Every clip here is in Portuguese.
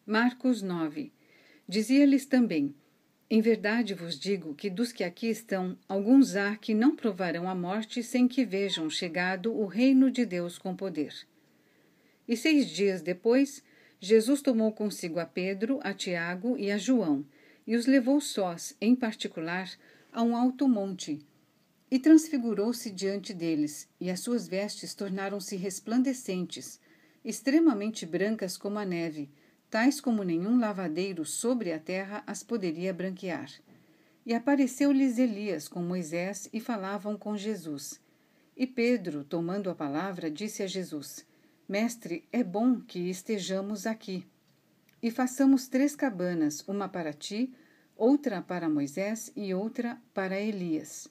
Marcos 9. Dizia-lhes também: Em verdade vos digo que dos que aqui estão, alguns há que não provarão a morte sem que vejam chegado o reino de Deus com poder. E 6 dias depois, Jesus tomou consigo a Pedro, a Tiago e a João, e os levou sós, em particular, a um alto monte, e transfigurou-se diante deles, e as suas vestes tornaram-se resplandecentes, extremamente brancas como a neve, tais como nenhum lavadeiro sobre a terra as poderia branquear. E apareceu-lhes Elias com Moisés e falavam com Jesus. E Pedro, tomando a palavra, disse a Jesus: Mestre, é bom que estejamos aqui. E façamos 3 cabanas, uma para ti, outra para Moisés e outra para Elias.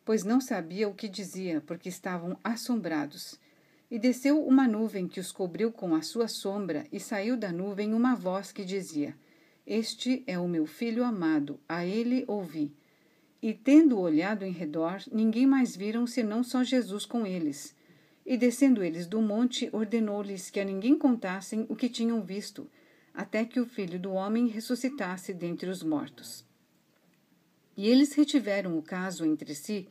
Pois não sabia o que dizia, porque estavam assombrados. E desceu uma nuvem que os cobriu com a sua sombra, e saiu da nuvem uma voz que dizia: Este é o meu filho amado, a ele ouvi. E tendo olhado em redor, ninguém mais viram senão só Jesus com eles. E descendo eles do monte, ordenou-lhes que a ninguém contassem o que tinham visto, até que o Filho do Homem ressuscitasse dentre os mortos. E eles retiveram o caso entre si,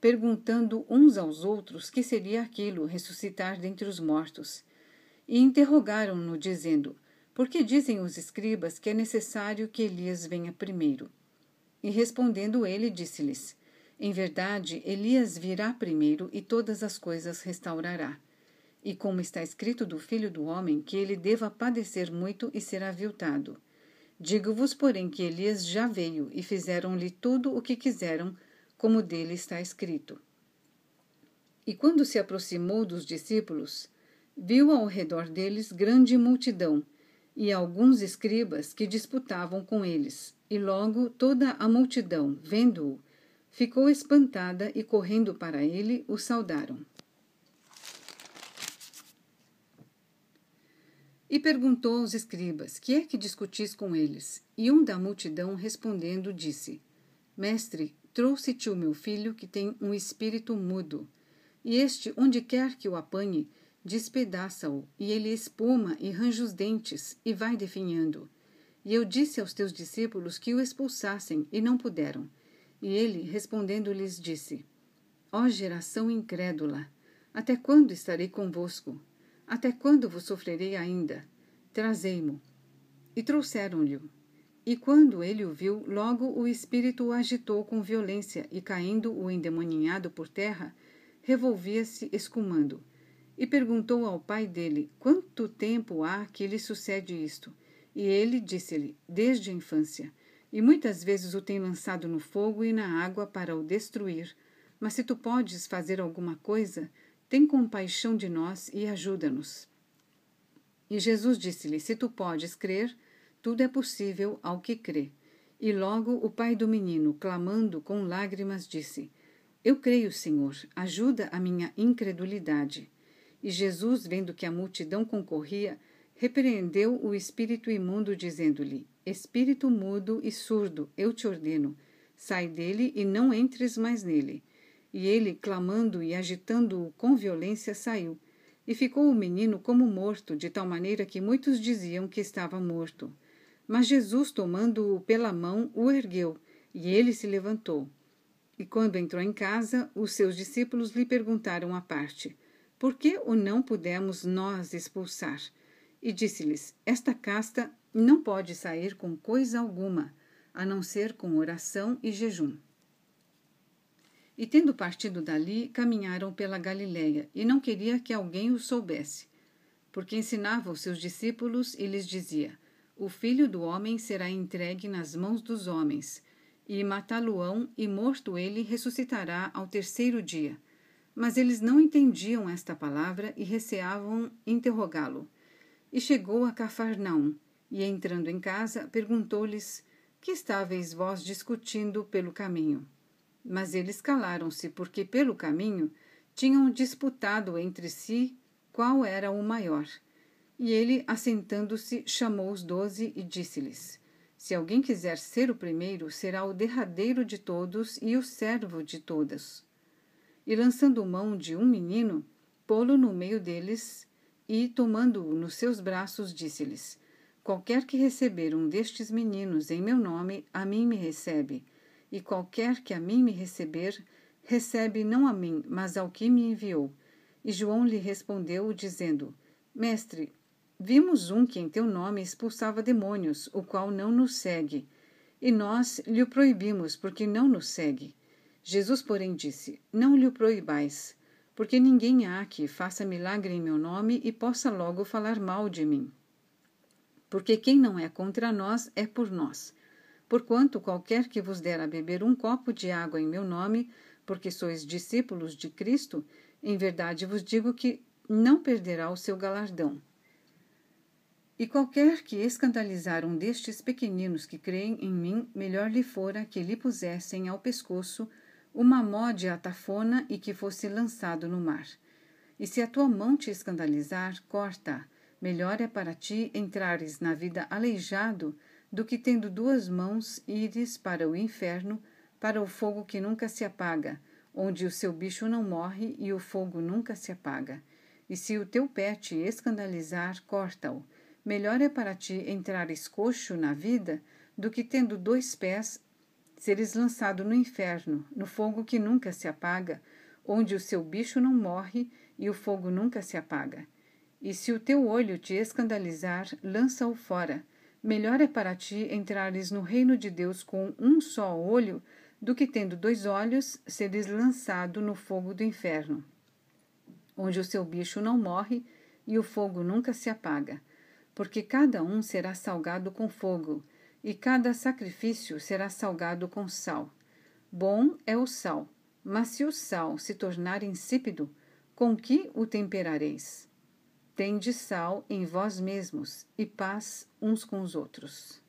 perguntando uns aos outros que seria aquilo, ressuscitar dentre os mortos. E interrogaram-no, dizendo: Por que dizem os escribas que é necessário que Elias venha primeiro? E respondendo ele, disse-lhes: Em verdade, Elias virá primeiro e todas as coisas restaurará. E como está escrito do Filho do Homem, que ele deva padecer muito e ser aviltado. Digo-vos, porém, que Elias já veio, e fizeram-lhe tudo o que quiseram, como dele está escrito. E quando se aproximou dos discípulos, viu ao redor deles grande multidão, e alguns escribas que disputavam com eles. E logo toda a multidão, vendo-o, ficou espantada e, correndo para ele, o saudaram. E perguntou aos escribas: Que é que discutis com eles? E um da multidão, respondendo, disse: Mestre, trouxe-te o meu filho, que tem um espírito mudo. E este, onde quer que o apanhe, despedaça-o, e ele espuma e range os dentes, e vai definhando. E eu disse aos teus discípulos que o expulsassem, e não puderam. E ele, respondendo, lhes disse: Ó geração incrédula, até quando estarei convosco? Até quando vos sofrerei ainda? Trazei-mo. E trouxeram-lhe. E quando ele o viu, logo o espírito o agitou com violência, e caindo o endemoninhado por terra, revolvia-se escumando. E perguntou ao pai dele: Quanto tempo há que lhe sucede isto? E ele disse-lhe: Desde a infância. E muitas vezes o tem lançado no fogo e na água para o destruir. Mas se tu podes fazer alguma coisa, tem compaixão de nós e ajuda-nos. E Jesus disse-lhe: Se tu podes crer, tudo é possível ao que crê. E logo o pai do menino, clamando com lágrimas, disse: Eu creio, Senhor, ajuda a minha incredulidade. E Jesus, vendo que a multidão concorria, repreendeu o espírito imundo, dizendo-lhe: Espírito mudo e surdo, eu te ordeno, sai dele e não entres mais nele. E ele, clamando e agitando-o com violência, saiu. E ficou o menino como morto, de tal maneira que muitos diziam que estava morto. Mas Jesus, tomando-o pela mão, o ergueu, e ele se levantou. E quando entrou em casa, os seus discípulos lhe perguntaram à parte: Por que o não pudemos nós expulsar? E disse-lhes: Esta casta não pode sair com coisa alguma, a não ser com oração e jejum. E tendo partido dali, caminharam pela Galiléia, e não queria que alguém o soubesse, porque ensinava os seus discípulos e lhes dizia: O Filho do Homem será entregue nas mãos dos homens, e matá-lo-ão, e morto ele, ressuscitará ao 3º dia. Mas eles não entendiam esta palavra e receavam interrogá-lo. E chegou a Cafarnaum, e entrando em casa, perguntou-lhes: Que estáveis vós discutindo pelo caminho? Mas eles calaram-se, porque pelo caminho tinham disputado entre si qual era o maior. E ele, assentando-se, chamou os 12 e disse-lhes: Se alguém quiser ser o primeiro, será o derradeiro de todos e o servo de todas. E lançando mão de um menino, pô-lo no meio deles, e, tomando-o nos seus braços, disse-lhes: qualquer que receber um destes meninos em meu nome, a mim me recebe, e qualquer que a mim me receber, recebe não a mim, mas ao que me enviou. E João lhe respondeu, dizendo, Mestre, vimos um que em teu nome expulsava demônios, o qual não nos segue, e nós lhe o proibimos, porque não nos segue. Jesus, porém, disse, não lhe o proibais, porque ninguém há que faça milagre em meu nome e possa logo falar mal de mim. Porque quem não é contra nós é por nós. Porquanto qualquer que vos der a beber um copo de água em meu nome, porque sois discípulos de Cristo, em verdade vos digo que não perderá o seu galardão. E qualquer que escandalizar um destes pequeninos que creem em mim, melhor lhe fora que lhe pusessem ao pescoço uma mó de atafona e que fosse lançado no mar. E se a tua mão te escandalizar, corta-a. Melhor é para ti entrares na vida aleijado do que tendo duas mãos ires para o inferno, para o fogo que nunca se apaga, onde o seu bicho não morre e o fogo nunca se apaga. E se o teu pé te escandalizar, corta-o. Melhor é para ti entrares coxo na vida do que tendo dois pés seres lançado no inferno, no fogo que nunca se apaga, onde o seu bicho não morre e o fogo nunca se apaga. E se o teu olho te escandalizar, lança-o fora. Melhor é para ti entrares no reino de Deus com um só olho, do que tendo dois olhos, seres lançado no fogo do inferno, onde o seu bicho não morre e o fogo nunca se apaga. Porque cada um será salgado com fogo, e cada sacrifício será salgado com sal. Bom é o sal, mas se o sal se tornar insípido, com que o temperareis? Tende sal em vós mesmos e paz uns com os outros.